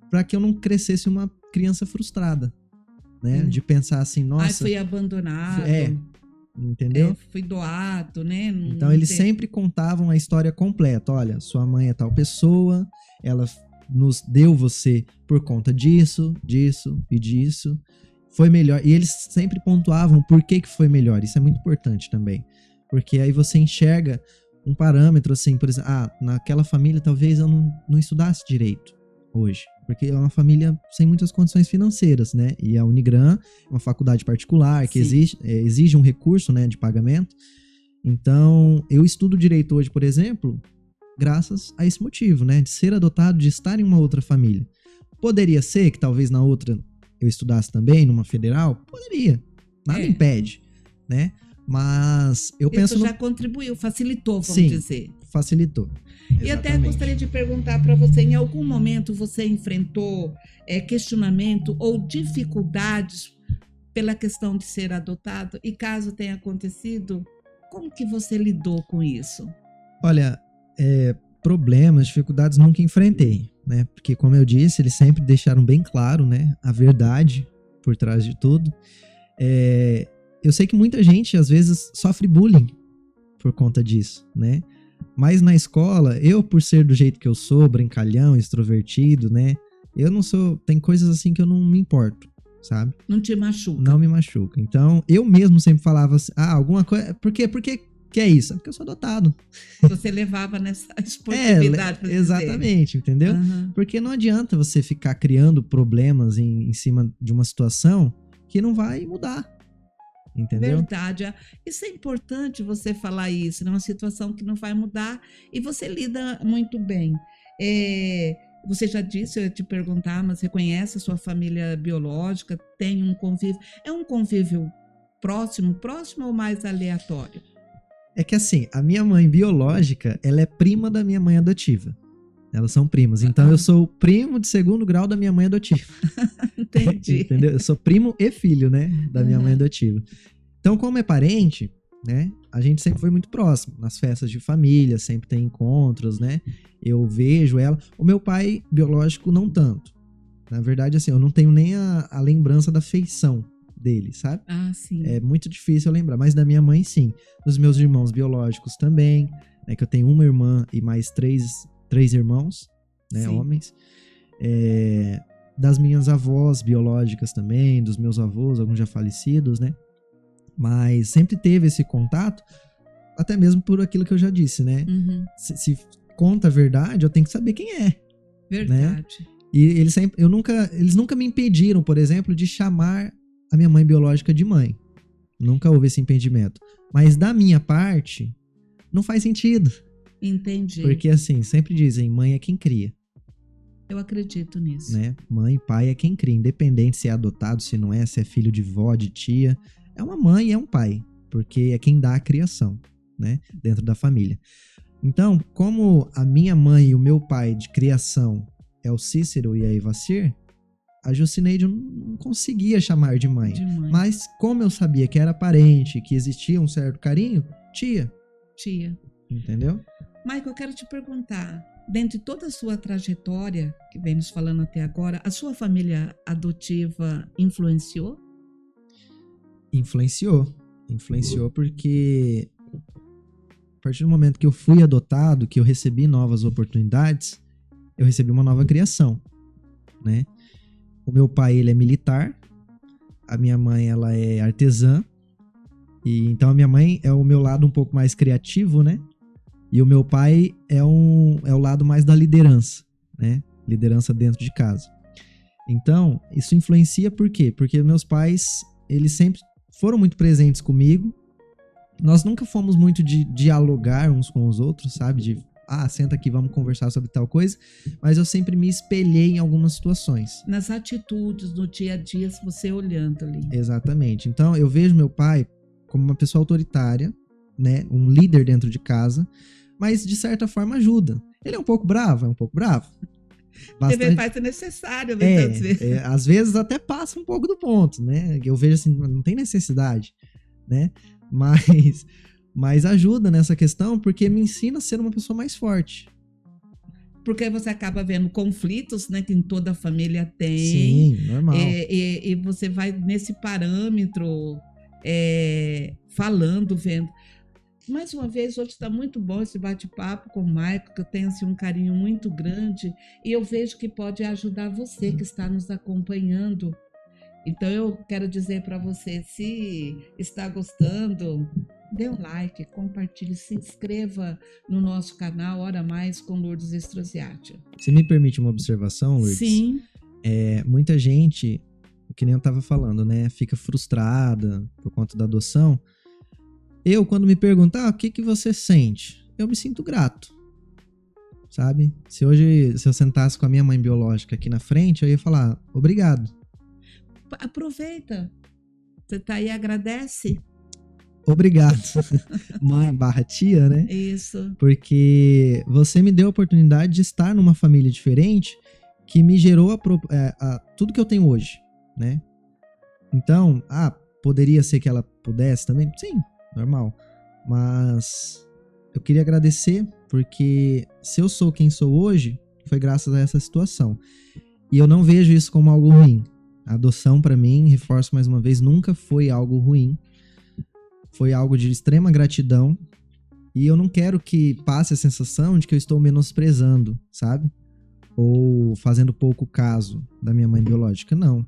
para que eu não crescesse uma criança frustrada, né? De pensar assim, nossa... fui abandonado. Entendeu? Fui doado, né? Então eles sempre contavam a história completa. Olha, sua mãe é tal pessoa, ela nos deu você por conta disso, disso e disso. Foi melhor. E eles sempre pontuavam por que foi melhor. Isso é muito importante também. Porque aí você enxerga um parâmetro assim, por exemplo, naquela família talvez eu não estudasse direito hoje. Porque é uma família sem muitas condições financeiras, né? E a Unigran é uma faculdade particular que exige um recurso, né, de pagamento. Então, eu estudo direito hoje, por exemplo, graças a esse motivo, né? De ser adotado, de estar em uma outra família. Poderia ser que talvez na outra eu estudasse também, numa federal? Poderia. Nada impede, né? Mas eu penso... Isso já contribuiu, facilitou, vamos dizer. Facilitou. E até gostaria de perguntar para você, em algum momento você enfrentou questionamento ou dificuldades pela questão de ser adotado? E caso tenha acontecido, como que você lidou com isso? Olha, problemas, dificuldades nunca enfrentei, né? Porque, como eu disse, eles sempre deixaram bem claro, né, a verdade por trás de tudo. Eu sei que muita gente, às vezes, sofre bullying por conta disso, né? Mas na escola, eu, por ser do jeito que eu sou, brincalhão, extrovertido, né? Eu não sou... Tem coisas assim que eu não me importo, sabe? Não te machuca. Não me machuca. Então, eu mesmo sempre falava assim, alguma coisa... Por quê? Porque que é isso? É porque eu sou adotado. Você levava nessa esportividade. Exatamente, entendeu? Uhum. Porque não adianta você ficar criando problemas em cima de uma situação que não vai mudar. Entendeu? Verdade. Isso é importante você falar isso, né? Uma situação que não vai mudar e você lida muito bem. Você já disse, eu ia te perguntar, mas você conhece a sua família biológica? Tem um convívio? É um convívio próximo ou mais aleatório? É que assim, a minha mãe biológica, ela é prima da minha mãe adotiva. Elas são primas. Então eu sou primo de segundo grau da minha mãe adotiva. Entendi. Entendeu? Eu sou primo e filho, né? Da minha mãe adotiva. Então, como é parente, né? A gente sempre foi muito próximo. Nas festas de família, sempre tem encontros, né? Eu vejo ela. O meu pai biológico, não tanto. Na verdade, assim, eu não tenho nem a lembrança da feição dele, sabe? Ah, sim. É muito difícil eu lembrar. Mas da minha mãe, sim. Dos meus irmãos biológicos também. Né? Que eu tenho uma irmã e mais três irmãos, né? Sim. Homens. Das minhas avós biológicas também, dos meus avós, alguns já falecidos, né? Mas sempre teve esse contato, até mesmo por aquilo que eu já disse, né? Uhum. Se conta a verdade, eu tenho que saber quem é. Verdade. Né? E eles nunca me impediram, por exemplo, de chamar a minha mãe biológica de mãe. Nunca houve esse impedimento. Mas da minha parte, não faz sentido. Entendi. Porque assim, sempre dizem, mãe é quem cria. Eu acredito nisso. Né? Mãe e pai é quem cria, independente se é adotado, se não é, se é filho de vó, de tia. É uma mãe e é um pai, porque é quem dá a criação, né? Dentro da família. Então, como a minha mãe e o meu pai de criação é o Cícero e a Ivacir, a Jucineide eu não conseguia chamar de mãe. Mas como eu sabia que era parente, que existia um certo carinho, tia. Tia. Entendeu? Michael, eu quero te perguntar, dentro de toda a sua trajetória, que vemos falando até agora, a sua família adotiva influenciou? Influenciou porque a partir do momento que eu fui adotado, que eu recebi novas oportunidades, eu recebi uma nova criação, né? O meu pai, ele é militar, a minha mãe, ela é artesã, e então a minha mãe é o meu lado um pouco mais criativo, né? E o meu pai é o lado mais da liderança, né? Liderança dentro de casa. Então, isso influencia por quê? Porque meus pais, eles sempre foram muito presentes comigo. Nós nunca fomos muito de dialogar uns com os outros, sabe? De, senta aqui, vamos conversar sobre tal coisa. Mas eu sempre me espelhei em algumas situações. Nas atitudes, no dia a dia, você olhando ali. Exatamente. Então, eu vejo meu pai como uma pessoa autoritária, né? Um líder dentro de casa, mas de certa forma ajuda. Ele é um pouco bravo? É um pouco bravo. Bastante. Faz necessário, às vezes até passa um pouco do ponto, né? Eu vejo assim, não tem necessidade, né? Mas ajuda nessa questão porque me ensina a ser uma pessoa mais forte. Porque você acaba vendo conflitos, né, que em toda a família tem. Sim, normal. E você vai nesse parâmetro falando, vendo. Mais uma vez, hoje está muito bom esse bate-papo com o Michael, que eu tenho assim, um carinho muito grande e eu vejo que pode ajudar você que está nos acompanhando. Então, eu quero dizer para você, se está gostando, dê um like, compartilhe, se inscreva no nosso canal Hora Mais com Lourdes Estrosiati. Você me permite uma observação, Lourdes? Sim. Muita gente, que nem eu estava falando, né, fica frustrada por conta da adoção. Eu, quando me perguntam, o que você sente? Eu me sinto grato, sabe? Se eu sentasse com a minha mãe biológica aqui na frente, eu ia falar, obrigado. Aproveita. Você tá aí, agradece. Obrigado. Mãe / tia, né? Isso. Porque você me deu a oportunidade de estar numa família diferente que me gerou tudo que eu tenho hoje, né? Então, poderia ser que ela pudesse também? Sim. Normal, mas eu queria agradecer porque se eu sou quem sou hoje, foi graças a essa situação. E eu não vejo isso como algo ruim. A adoção para mim, reforço mais uma vez, nunca foi algo ruim. Foi algo de extrema gratidão e eu não quero que passe a sensação de que eu estou menosprezando, sabe? Ou fazendo pouco caso da minha mãe biológica, não.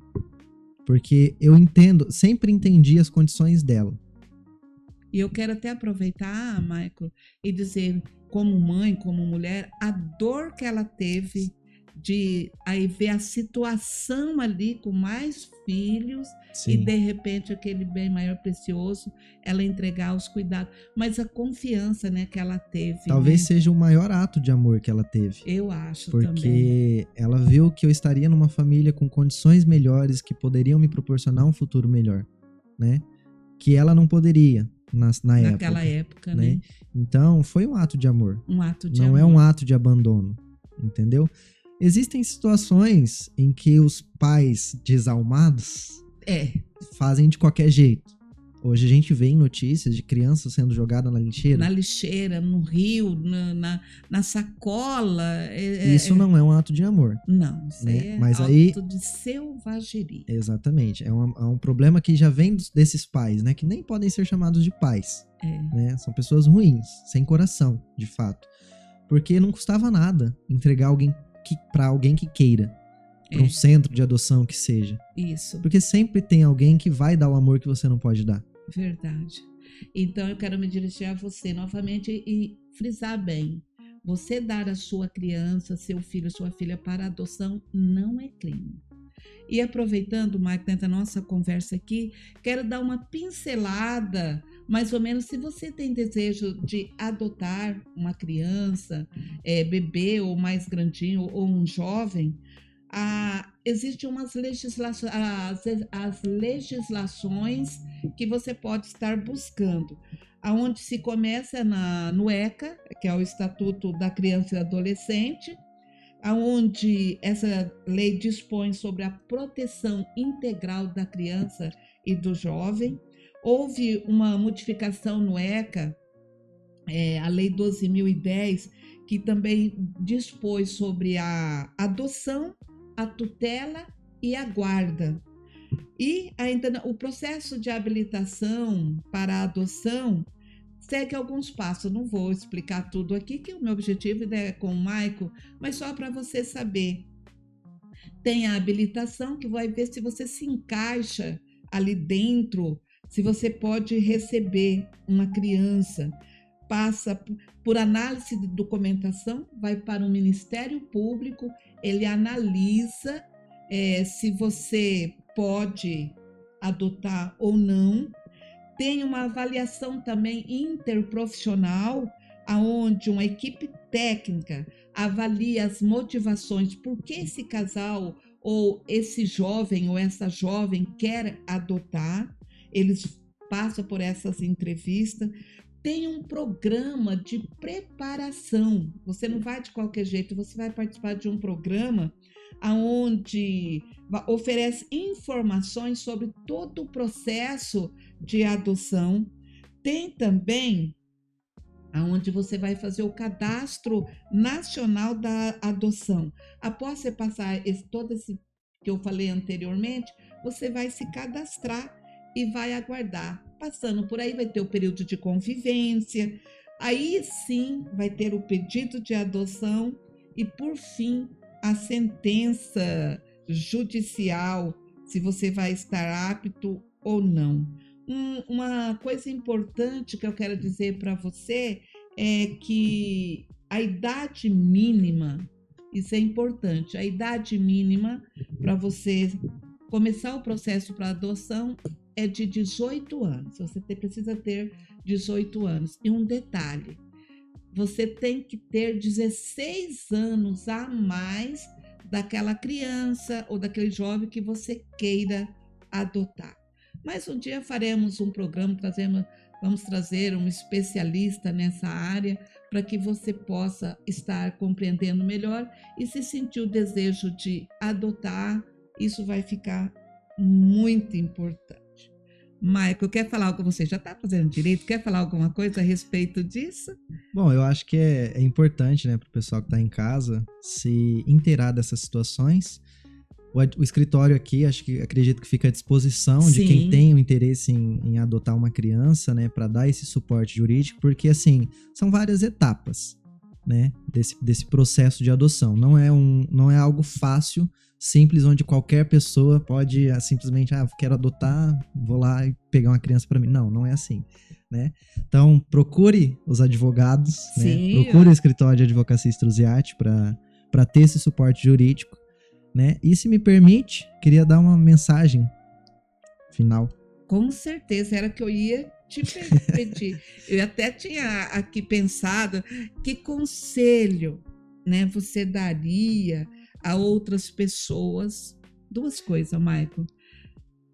Porque eu sempre entendi as condições dela. E eu quero até aproveitar, Michael, e dizer, como mãe, como mulher, a dor que ela teve de aí ver a situação ali com mais filhos Sim. e de repente aquele bem maior precioso, ela entregar os cuidados, mas a confiança, né, que ela teve. Talvez né? seja o maior ato de amor que ela teve. Eu acho também. Porque ela viu que eu estaria numa família com condições melhores que poderiam me proporcionar um futuro melhor, né? Que ela não poderia Naquela época, né? Então, foi um ato de amor. Um ato de Não amor. é um ato de abandono, entendeu? Existem situações em que os pais desalmados fazem de qualquer jeito. Hoje a gente vê em notícias de crianças sendo jogadas na lixeira. Na lixeira, no rio, na sacola. Isso não é um ato de amor. Não, isso né? é Mas ato aí, de selvageria. Exatamente. É um problema que já vem desses pais, né? Que nem podem ser chamados de pais. Né? São pessoas ruins, sem coração, de fato. Porque não custava nada entregar para alguém que queira. Para um centro de adoção que seja. Isso. Porque sempre tem alguém que vai dar o amor que você não pode dar. Verdade. Então eu quero me dirigir a você novamente e frisar bem. Você dar a sua criança, seu filho, sua filha para adoção não é crime. E aproveitando, Mike, dentro da nossa conversa aqui, quero dar uma pincelada, mais ou menos, se você tem desejo de adotar uma criança, bebê ou mais grandinho, ou um jovem, existem umas legislações, as legislações que você pode estar buscando. Aonde se começa no ECA, que é o Estatuto da Criança e Adolescente, aonde essa lei dispõe sobre a proteção integral da criança e do jovem. Houve uma modificação no ECA, a Lei 12.010, que também dispôs sobre a adoção, a tutela e a guarda. E ainda o processo de habilitação para a adoção segue alguns passos. Não vou explicar tudo aqui, que o meu objetivo é com o Maico, mas só para você saber. Tem a habilitação, que vai ver se você se encaixa ali dentro, se você pode receber uma criança. Passa por análise de documentação, vai para o Ministério Público, ele analisa se você pode adotar ou não. Tem uma avaliação também interprofissional, onde uma equipe técnica avalia as motivações, por que esse casal ou esse jovem ou essa jovem quer adotar. Eles passam por essas entrevistas. Tem um programa de preparação. Você não vai de qualquer jeito, você vai participar de um programa onde oferece informações sobre todo o processo de adoção. Tem também onde você vai fazer o cadastro nacional da adoção. Após você passar todo esse que eu falei anteriormente, você vai se cadastrar e vai aguardar. Passando por aí, vai ter o período de convivência, aí sim vai ter o pedido de adoção e, por fim, a sentença judicial, se você vai estar apto ou não. Uma coisa importante que eu quero dizer para você é que a idade mínima, isso é importante, a idade mínima para você começar o processo para adoção é de 18 anos. Você precisa ter 18 anos. E um detalhe, você tem que ter 16 anos a mais daquela criança ou daquele jovem que você queira adotar. Mas um dia faremos um programa, vamos trazer um especialista nessa área para que você possa estar compreendendo melhor e se sentir o desejo de adotar, isso vai ficar muito importante. Maico, quer falar algo? Você já está fazendo direito? Quer falar alguma coisa a respeito disso? Bom, eu acho que é importante, né, para o pessoal que está em casa se inteirar dessas situações. O escritório aqui, acredito que fica à disposição de quem tem o interesse em adotar uma criança, né, para dar esse suporte jurídico, porque, assim, são várias etapas, né, desse processo de adoção. Não é algo fácil, simples, onde qualquer pessoa pode simplesmente, quero adotar, vou lá e pegar uma criança para mim. Não é assim, né? Então, procure os advogados, né? Procure o escritório de advocacia Struziati para para ter esse suporte jurídico, né? E se me permite, queria dar uma mensagem final. Com certeza, era que eu ia te pedir. Eu até tinha aqui pensado que conselho, né, você daria a outras pessoas. Duas coisas, Michael.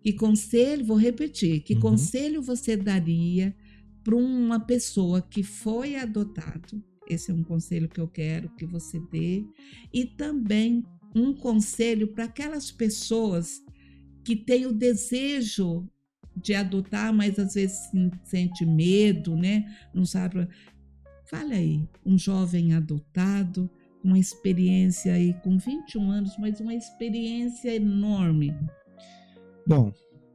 Que conselho, vou repetir, que conselho você daria para uma pessoa que foi adotado? Esse é um conselho que eu quero que você dê. E também um conselho para aquelas pessoas que têm o desejo de adotar, mas às vezes sente medo, né? Não sabe. Fala aí, um jovem adotado, uma experiência aí com 21 anos, mas uma experiência enorme. Bom,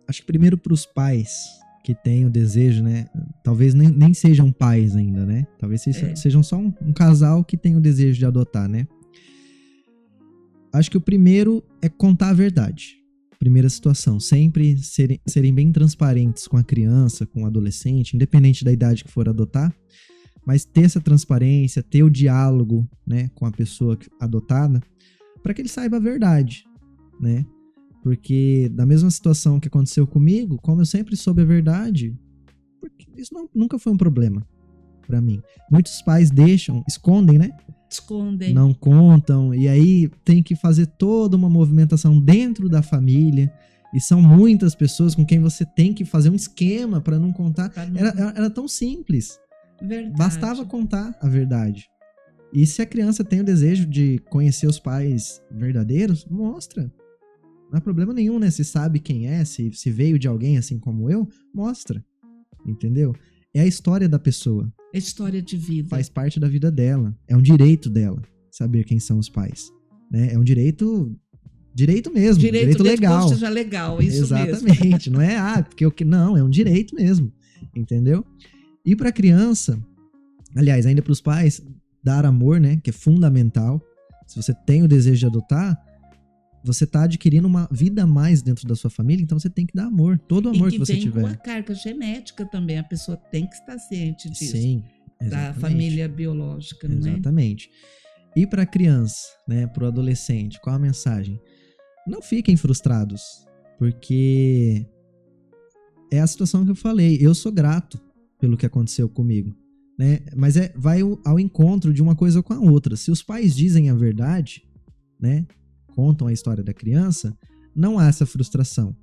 acho que primeiro para os pais que têm o desejo, né? Talvez nem sejam pais ainda, né? Talvez sejam só um casal que tem o desejo de adotar, né? Acho que o primeiro é contar a verdade. Primeira situação, sempre serem bem transparentes com a criança, com o adolescente, independente da idade que for adotar, mas ter essa transparência, ter o diálogo, né, com a pessoa adotada, para que ele saiba a verdade, né? Porque da mesma situação que aconteceu comigo, como eu sempre soube a verdade, porque isso nunca foi um problema para mim. Muitos pais escondem, né? Escondem. Não contam, e aí tem que fazer toda uma movimentação dentro da família, e são muitas pessoas com quem você tem que fazer um esquema para não contar. Era tão simples. Verdade. Bastava contar a verdade. E se a criança tem o desejo de conhecer os pais verdadeiros, mostra. Não há problema nenhum, né? Se sabe quem é, se veio de alguém assim como eu, mostra. Entendeu? É a história da pessoa. É história de vida. Faz parte da vida dela. É um direito dela saber quem são os pais. Né? É um direito mesmo. Direito legal. Seja legal, isso exatamente. Mesmo. Não é, porque não, é um direito mesmo. Entendeu? E para a criança, aliás, ainda para os pais, dar amor, né? Que é fundamental. Se você tem o desejo de adotar, você está adquirindo uma vida a mais dentro da sua família, então você tem que dar amor, todo o amor que você tiver. E vem com a carga genética também, a pessoa tem que estar ciente disso. Sim, da família biológica, não é? Exatamente. E para a criança, né, para o adolescente, qual a mensagem? Não fiquem frustrados, porque é a situação que eu falei, eu sou grato pelo que aconteceu comigo, né? Mas vai ao encontro de uma coisa com a outra. Se os pais dizem a verdade, né, contam a história da criança, não há essa frustração,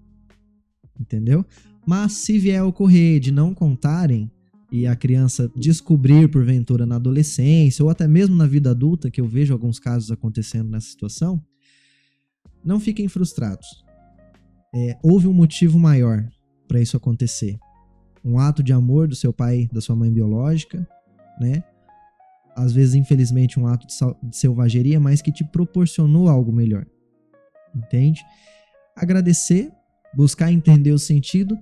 entendeu? Mas se vier a ocorrer de não contarem e a criança descobrir porventura na adolescência ou até mesmo na vida adulta, que eu vejo alguns casos acontecendo nessa situação, não fiquem frustrados. Houve um motivo maior para isso acontecer. Um ato de amor do seu pai, da sua mãe biológica, né? Às vezes, infelizmente, um ato de selvageria, mas que te proporcionou algo melhor. Entende? Agradecer, buscar entender o sentido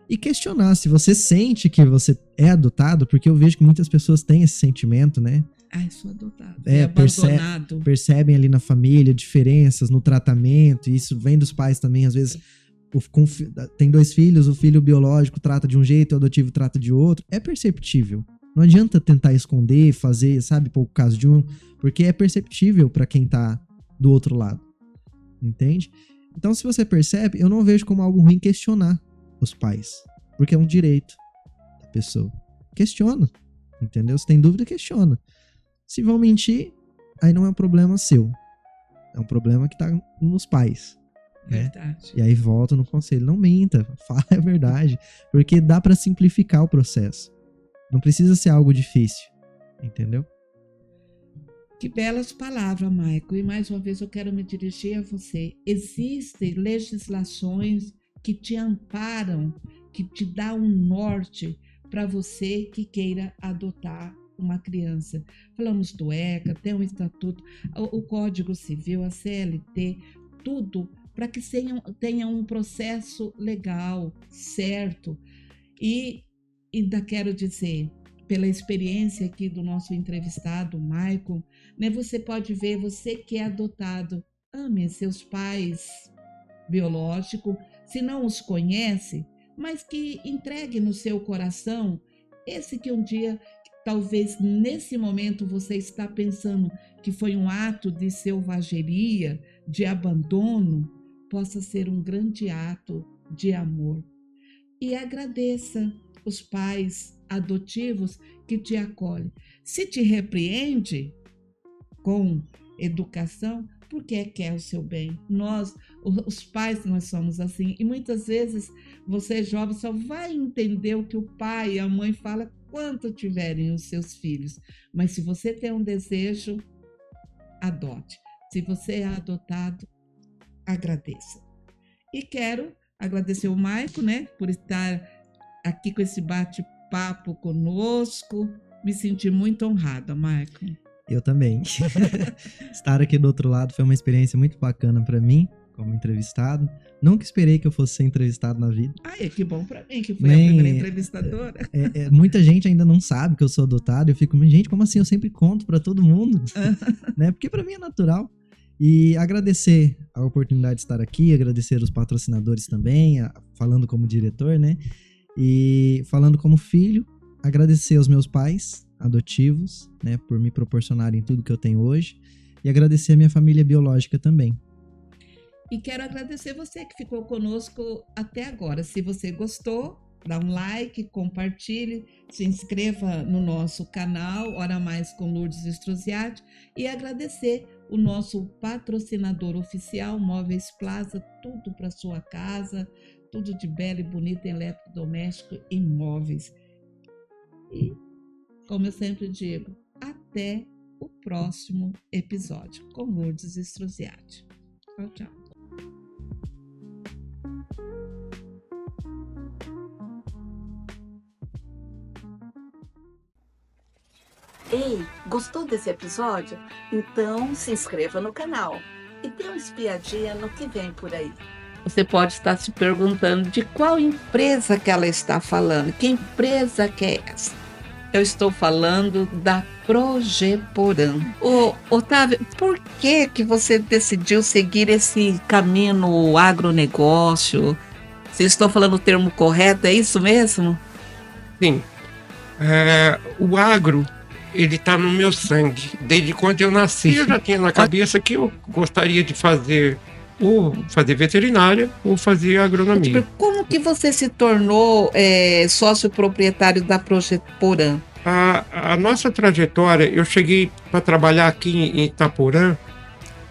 e questionar se você sente que você é adotado, porque eu vejo que muitas pessoas têm esse sentimento, né? Sou adotado. Abandonado. Percebem ali na família diferenças no tratamento, e isso vem dos pais também, às vezes. Tem 2 filhos, o filho biológico trata de um jeito, o adotivo trata de outro. É perceptível. Não adianta tentar esconder, fazer, sabe, pouco caso de um, porque é perceptível para quem tá do outro lado. Entende? Então, se você percebe, eu não vejo como algo ruim questionar os pais, porque é um direito da pessoa. Questiona, entendeu? Se tem dúvida, questiona. Se vão mentir, aí não é um problema seu. É um problema que tá nos pais. Verdade. E aí volta no conselho. Não minta, fala a verdade, porque dá para simplificar o processo. Não precisa ser algo difícil, entendeu? Que belas palavras, Michael. E mais uma vez eu quero me dirigir a você. Existem legislações que te amparam, que te dão um norte para você que queira adotar uma criança. Falamos do ECA, tem o Estatuto, o Código Civil, a CLT, tudo para que tenha um processo legal, certo. E ainda quero dizer, pela experiência aqui do nosso entrevistado, Michael, né, você pode ver, você que é adotado, ame seus pais biológicos, se não os conhece, mas que entregue no seu coração esse que um dia talvez nesse momento você está pensando que foi um ato de selvageria, de abandono, possa ser um grande ato de amor. E agradeça os pais adotivos que te acolhem. Se te repreende com educação, porque quer o seu bem. Nós, os pais, nós somos assim. E muitas vezes você, jovem, só vai entender o que o pai e a mãe falam quando tiverem os seus filhos. Mas se você tem um desejo, adote. Se você é adotado, agradeça. E quero agradecer o Maico, né, por estar aqui com esse bate-papo conosco. Me senti muito honrada, Maico. Eu também. Estar aqui do outro lado foi uma experiência muito bacana para mim, como entrevistado. Nunca esperei que eu fosse ser entrevistado na vida. Ai, que bom para mim, que fui a primeira entrevistadora. Muita gente ainda não sabe que eu sou adotado. Eu fico, gente, como assim? Eu sempre conto para todo mundo. Né? Porque para mim é natural. E agradecer a oportunidade de estar aqui, agradecer os patrocinadores também, falando como diretor, né? E falando como filho, agradecer aos meus pais adotivos, né, por me proporcionarem tudo que eu tenho hoje, e agradecer a minha família biológica também. E quero agradecer você que ficou conosco até agora. Se você gostou, dá um like, compartilhe, se inscreva no nosso canal Hora Mais com Lourdes Estrosiati, e agradecer o nosso patrocinador oficial, Móveis Plaza, tudo para sua casa, tudo de belo e bonito, eletrodoméstico e móveis. E, como eu sempre digo, até o próximo episódio com Lourdes Estrosiati. Tchau, tchau. Ei, gostou desse episódio? Então se inscreva no canal e dê uma espiadinha no que vem por aí. Você pode estar se perguntando de qual empresa que ela está falando. Que empresa que é essa? Eu estou falando da Projeporan. Ô, Otávio, por que você decidiu seguir esse caminho no agronegócio? Se estou falando o termo correto, é isso mesmo? Sim. O agro, ele está no meu sangue. Desde quando eu nasci, eu já tinha na cabeça que eu gostaria de fazer ou fazer veterinária ou fazer agronomia. Como que você se tornou sócio proprietário da Projeporan? A nossa trajetória, eu cheguei para trabalhar aqui em Itaporã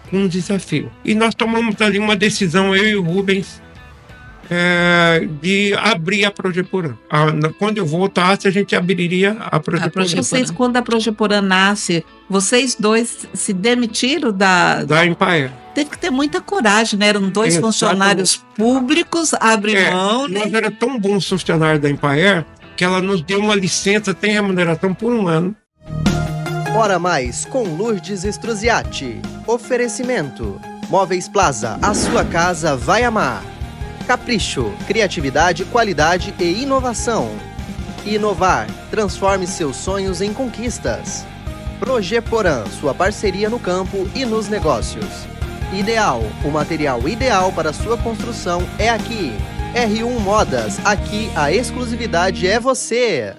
com um desafio. E nós tomamos ali uma decisão, eu e o Rubens, de abrir a Projeporan. Quando eu voltasse, a gente abriria a Projeporan. Vocês, quando a Projeporan nasce, vocês dois se demitiram da Empire. Teve que ter muita coragem, né? Eram dois funcionários públicos, abrir mão, né? Nós era tão bons funcionários da Empire que ela nos deu uma licença, tem remuneração por 1 ano. Hora Mais com Lourdes Estrosiati. Oferecimento: Móveis Plaza, a sua casa vai amar. Capricho, criatividade, qualidade e inovação. Inovar, transforme seus sonhos em conquistas. Projeporan, sua parceria no campo e nos negócios. Ideal, o material ideal para sua construção é aqui. R1 Modas, aqui a exclusividade é você.